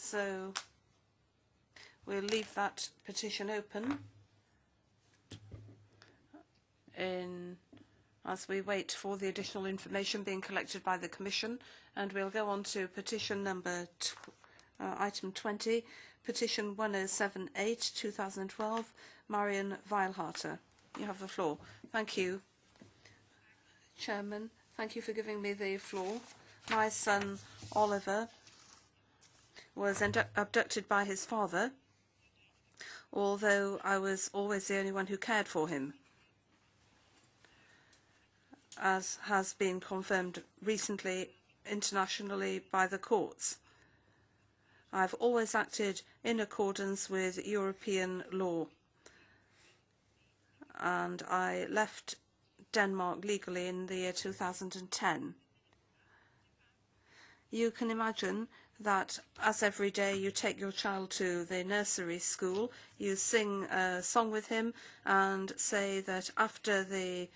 So we'll leave that petition open as we wait for the additional information being collected by the Commission, and we'll go on to petition number item 20, petition 1078 2012, Marion Weilharter. You have the floor. Thank you, Chairman. Thank you for giving me the floor. My son Oliver was abducted by his father, although I was always the only one who cared for him, as has been confirmed recently internationally by the courts. I've always acted in accordance with European law, and I left Denmark legally in the year 2010. You can imagine that as every day you take your child to the nursery school, you sing a song with him and say that after the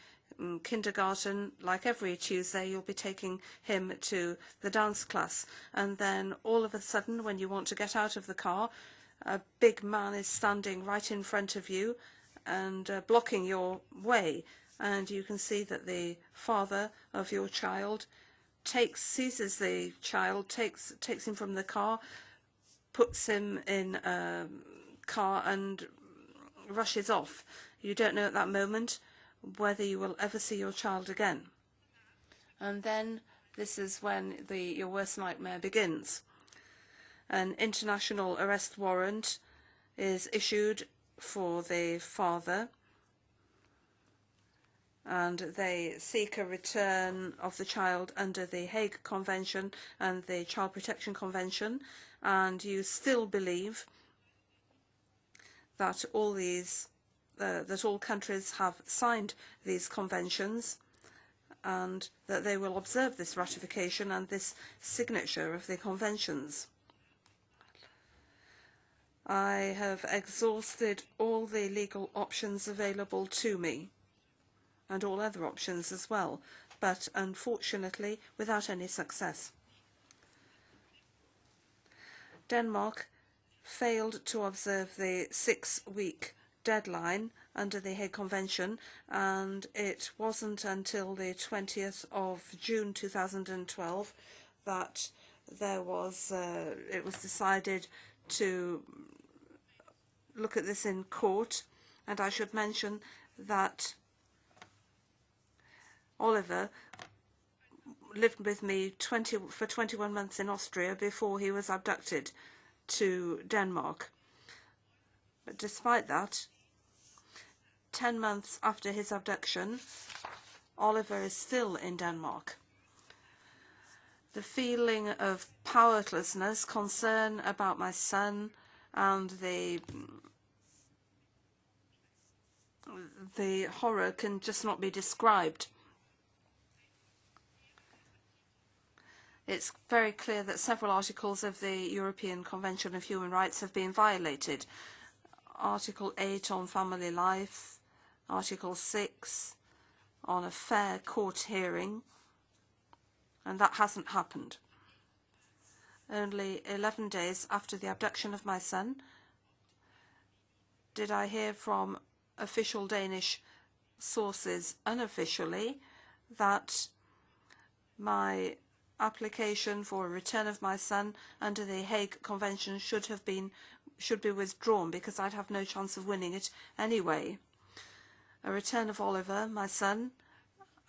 kindergarten, like every Tuesday, you'll be taking him to the dance class. And then all of a sudden, when you want to get out of the car, a big man is standing right in front of you and blocking your way. And you can see that the father of your child seizes the child, takes him from the car, puts him in a car and rushes off. You don't know at that moment whether you will ever see your child again. And then this is when your worst nightmare begins. An international arrest warrant is issued for the father, and they seek a return of the child under the Hague Convention and the Child Protection Convention, and you still believe that all countries have signed these conventions and that they will observe this ratification and this signature of the conventions. I have exhausted all the legal options available to me, and all other options as well, but unfortunately without any success. Denmark failed to observe the 6-week deadline under the Hague Convention, and it wasn't until the 20th of June 2012 that it was decided to look at this in court. And I should mention that Oliver lived with me for 21 months in Austria before he was abducted to Denmark. But despite that, 10 months after his abduction, Oliver is still in Denmark. The feeling of powerlessness, concern about my son, and the horror can just not be described. It's very clear that several articles of the European Convention of Human Rights have been violated. Article 8 on family life, Article 6 on a fair court hearing, and that hasn't happened. Only 11 days after the abduction of my son did I hear from official Danish sources unofficially that my application for a return of my son under the Hague Convention should be withdrawn because I'd have no chance of winning it anyway. A return of Oliver, my son,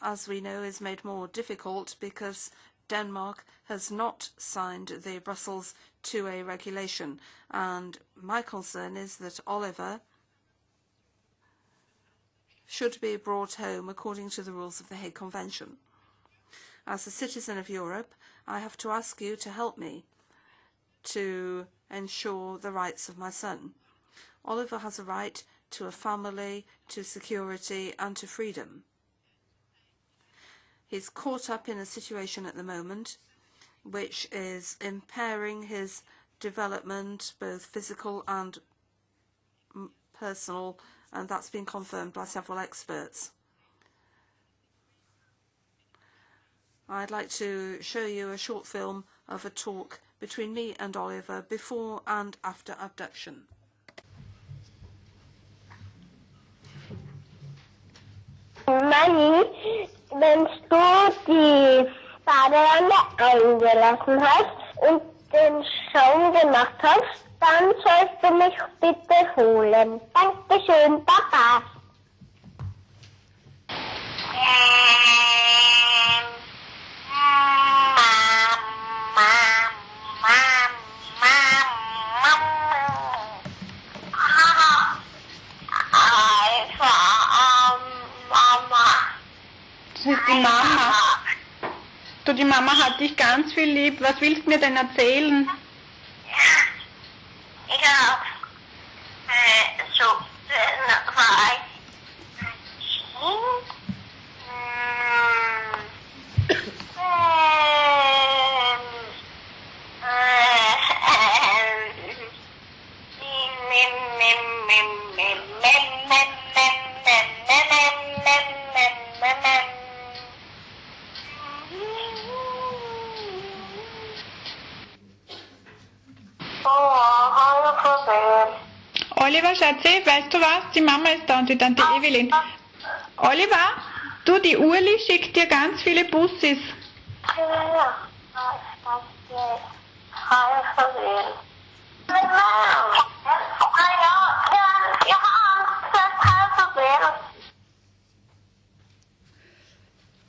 as we know, is made more difficult because Denmark has not signed the Brussels 2A regulation, and my concern is that Oliver should be brought home according to the rules of the Hague Convention. As a citizen of Europe, I have to ask you to help me to ensure the rights of my son. Oliver has a right to a family, to security, and to freedom. He's caught up in a situation at the moment which is impairing his development, both physical and personal, and that's been confirmed by several experts. I'd like to show you a short film of a talk between me and Oliver before and after abduction. Manni, wenn du die Badewanne eingelassen hast und den Schaum gemacht hast, dann sollst du mich bitte holen. Dankeschön, Papa. Die Mama. Du, die Mama hat dich ganz viel lieb. Was willst du mir denn erzählen? Ich hab so war Oliver, Schatzi, weißt du was? Die Mama ist da und die Tante Evelyn. Oliver, du, die Urli schickt dir ganz viele Bussis.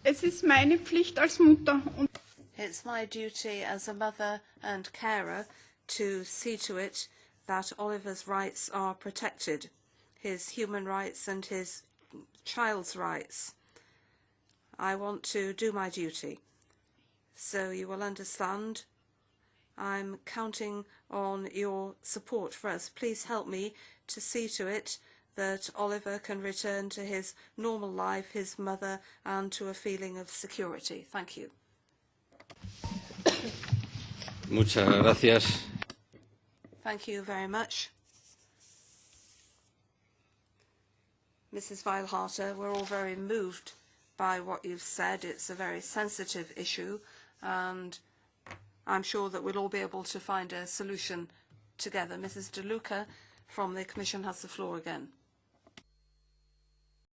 Es ist meine Pflicht als Mutter. It's my duty as a mother and carer to see to it that Oliver's rights are protected, his human rights and his child's rights. I want to do my duty. So you will understand, I'm counting on your support for us. Please help me to see to it that Oliver can return to his normal life, his mother, and to a feeling of security. Thank you. Muchas gracias. Thank you very much. Mrs. Weilharter, we're all very moved by what you've said. It's a very sensitive issue, and I'm sure that we'll all be able to find a solution together. Mrs. De Luca from the Commission has the floor again.